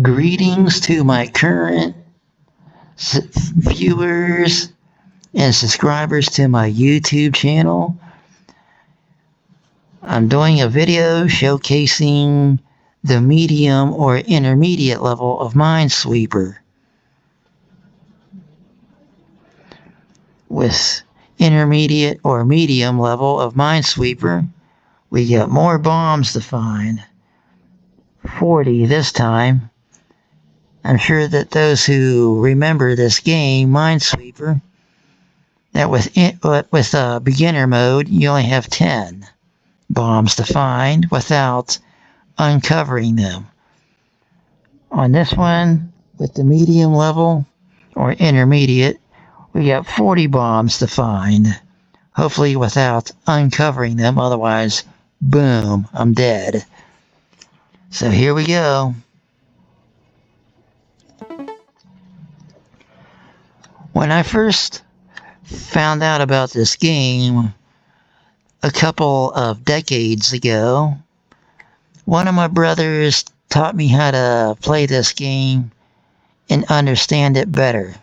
Greetings to my current viewers and subscribers to my YouTube channel. I'm doing a video showcasing the medium or intermediate level of Minesweeper. With intermediate or medium level of Minesweeper, we got more bombs to find. 40 this time. I'm sure that those who remember this game, Minesweeper, that with beginner mode, you only have 10 bombs to find without uncovering them. On this one, with the medium level or intermediate, we got 40 bombs to find, hopefully without uncovering them, otherwise, boom, I'm dead. So here we go. When I first found out about this game a couple of decades ago, one of my brothers taught me how to play this game and understand it better.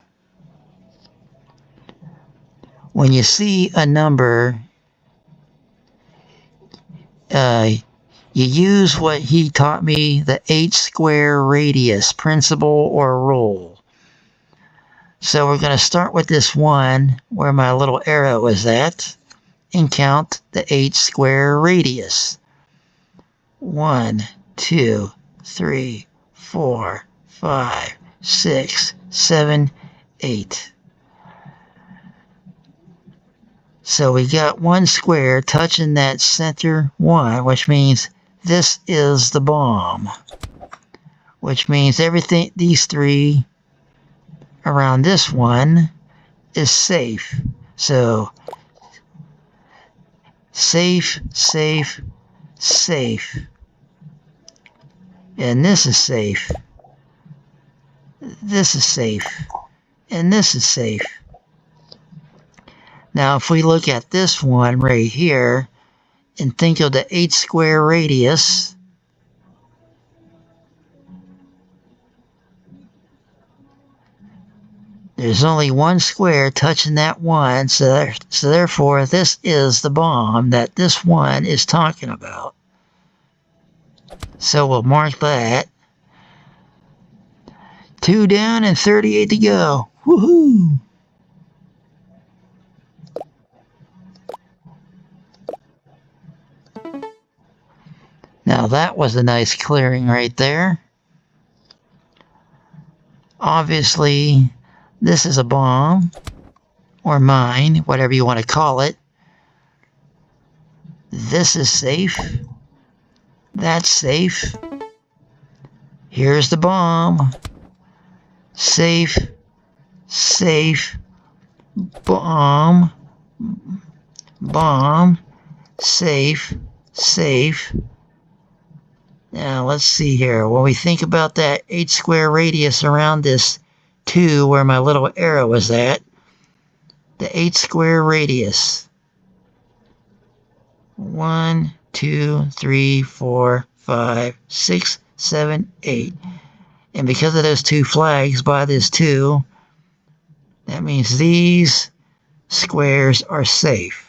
When you see a number, you use what he taught me, the 8-square radius principle or rule. So we're going to start with this 1 where my little arrow is at and count the 8-square radius. 1, 2, 3, 4, 5, 6, 7, 8. So we got 1 square touching that center 1, which means this is the bomb. Which means everything, these 3 around this 1 is safe. So safe, safe, safe. And this is safe. This is safe. And this is safe. Now if we look at this one right here and think of the 8-square radius, there's only 1 square touching that 1, so therefore this is the bomb that this 1 is talking about. So we'll mark that. 2 down and 38 to go. Woohoo! Now that was a nice clearing right there. Obviously, this is a bomb, or mine, whatever you want to call it. This is safe. That's safe. Here's the bomb. Safe, safe, bomb, bomb, safe, safe. Now let's see here. When we think about that 8-square radius around this 2 where my little arrow is at, the 8-square radius. 1, 2, 3, 4, 5, 6, 7, 8. And because of those 2 flags by this 2, that means these squares are safe.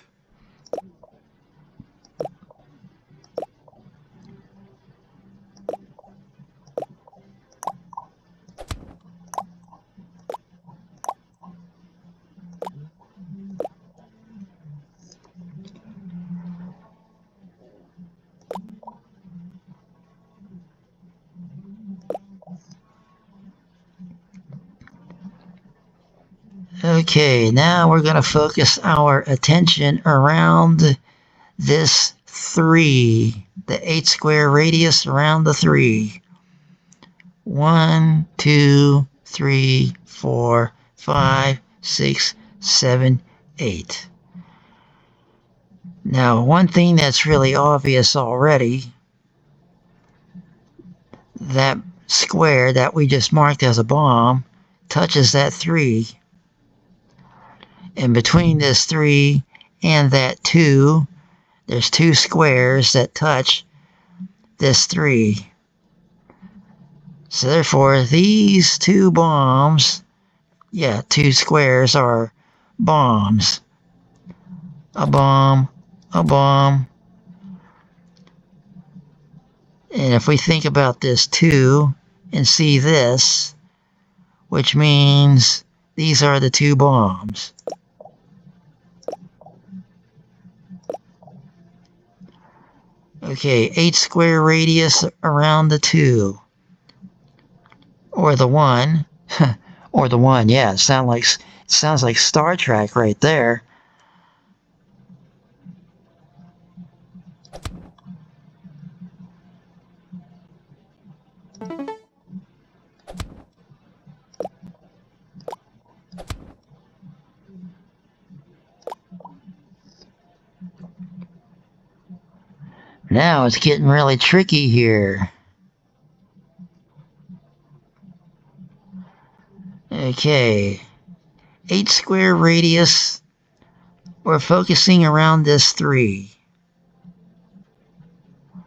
Okay, now we're going to focus our attention around this 3, the 8-square radius around the 3. 1, 2, 3, 4, 5, 6, 7, 8. Now, one thing that's really obvious already, that square that we just marked as a bomb touches that 3. And between this 3 and that 2, there's 2 squares that touch this 3. So therefore, these two bombs, two squares are bombs. A bomb, a bomb. And if we think about this too, and see this, which means these are the two bombs. Okay, 8 square radius around the 2. Or the 1. Or the 1, yeah, it sounds like Star Trek right there. Now it's getting really tricky here. Okay, 8 square radius. We're focusing around this 3.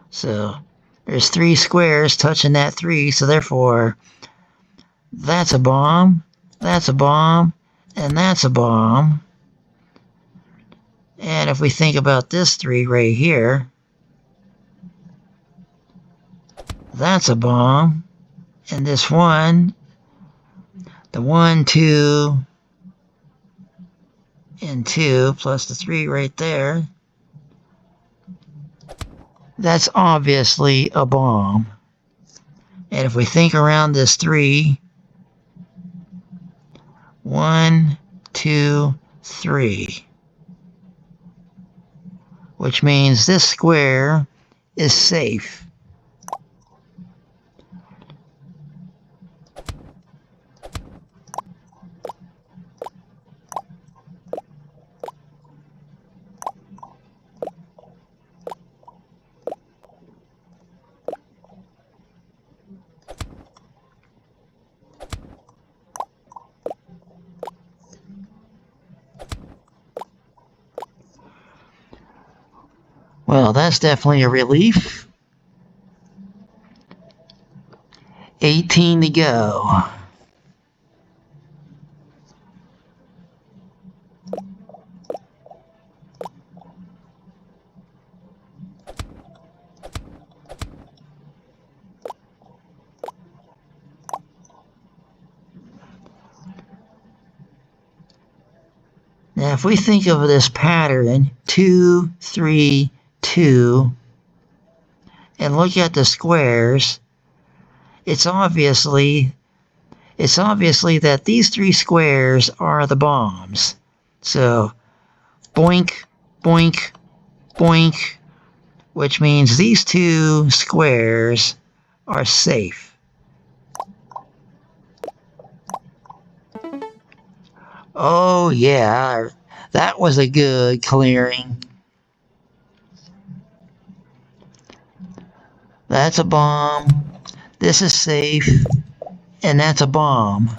So there's 3 squares touching that 3, so therefore that's a bomb, that's a bomb, and that's a bomb. And if we think about this 3 right here, that's a bomb. And this 1, the 1, 2, and 2, plus the 3 right there, that's obviously a bomb. And if we think around this 3, 1, 2, 3, which means this square is safe. Well, that's definitely a relief. 18 to go. Now, if we think of this pattern, 2, 3, 2, and look at the squares, it's obviously that these 3 squares are the bombs. So, boink, boink, boink, which means these 2 squares are safe. Oh yeah, that was a good clearing. That's a bomb. This is safe. And that's a bomb.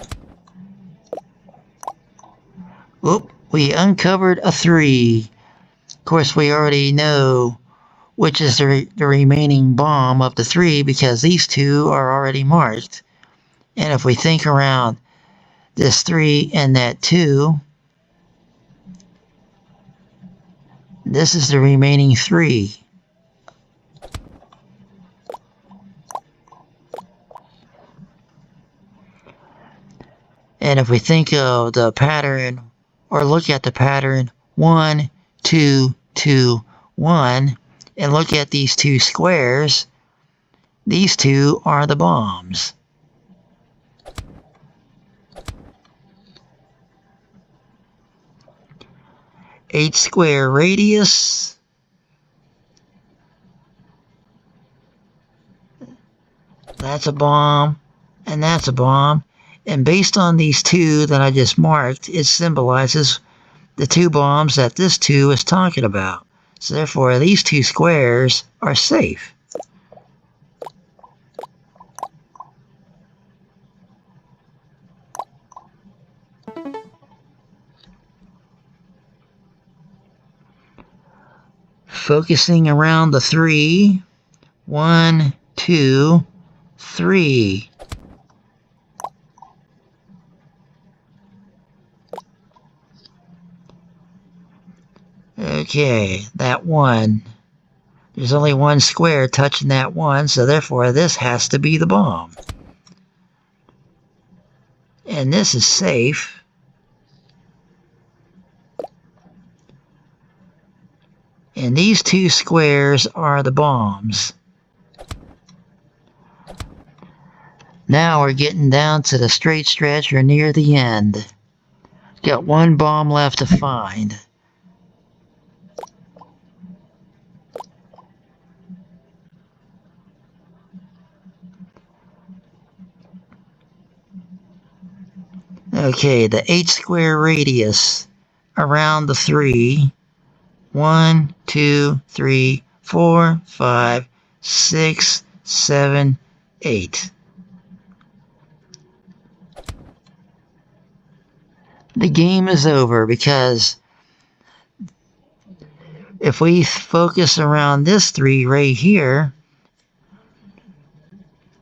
Oop, we uncovered a 3. Of course, we already know which is the remaining bomb of the 3 because these 2 are already marked. And if we think around this 3 and that 2, this is the remaining 3. And if we think of the pattern, or look at the pattern 1, 2, 2, 1, and look at these 2 squares, these 2 are the bombs. Eight square radius. That's a bomb, and that's a bomb. And based on these 2 that I just marked, it symbolizes the 2 bombs that this 2 is talking about. So therefore, these 2 squares are safe. Focusing around the 3. 1, 2, 3. Okay, that one. There's only one square touching that one, so therefore this has to be the bomb. And this is safe. And these two squares are the bombs. Now we're getting down to the straight stretch or near the end. Got one bomb left to find. Okay, the 8 square radius around the 3. 1, 2, 3, 4, 5, 6, 7, 8. The game is over because if we focus around this 3 right here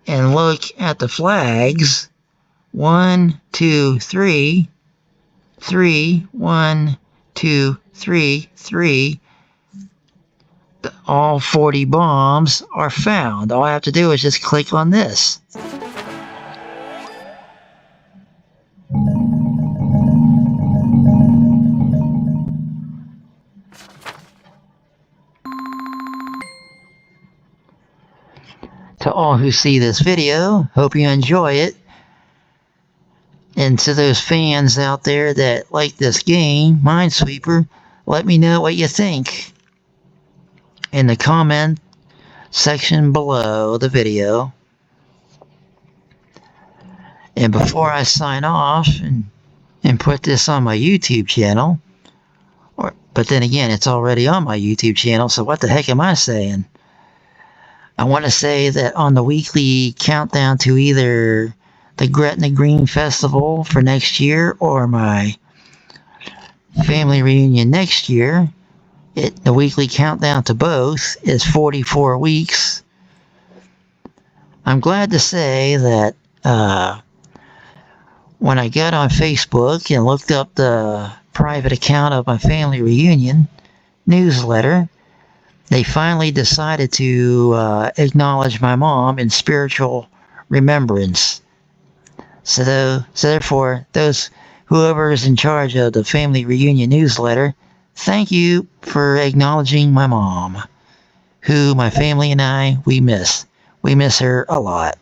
and look at the flags, 1, 2, 3, 3, 1, 2, 3, 3, all 40 bombs are found. All I have to do is just click on this. To all who see this video, hope you enjoy it. And to those fans out there that like this game, Minesweeper, let me know what you think in the comment section below the video. And before I sign off and put this on my YouTube channel, but then again, it's already on my YouTube channel, so what the heck am I saying? I want to say that on the weekly countdown to either the Gretna Green Festival for next year or my family reunion next year, the weekly countdown to both is 44 weeks. I'm glad to say that when I got on Facebook and looked up the private account of my family reunion newsletter, they finally decided to acknowledge my mom in spiritual remembrance. So therefore, whoever is in charge of the family reunion newsletter, thank you for acknowledging my mom, who my family and I, we miss. We miss her a lot.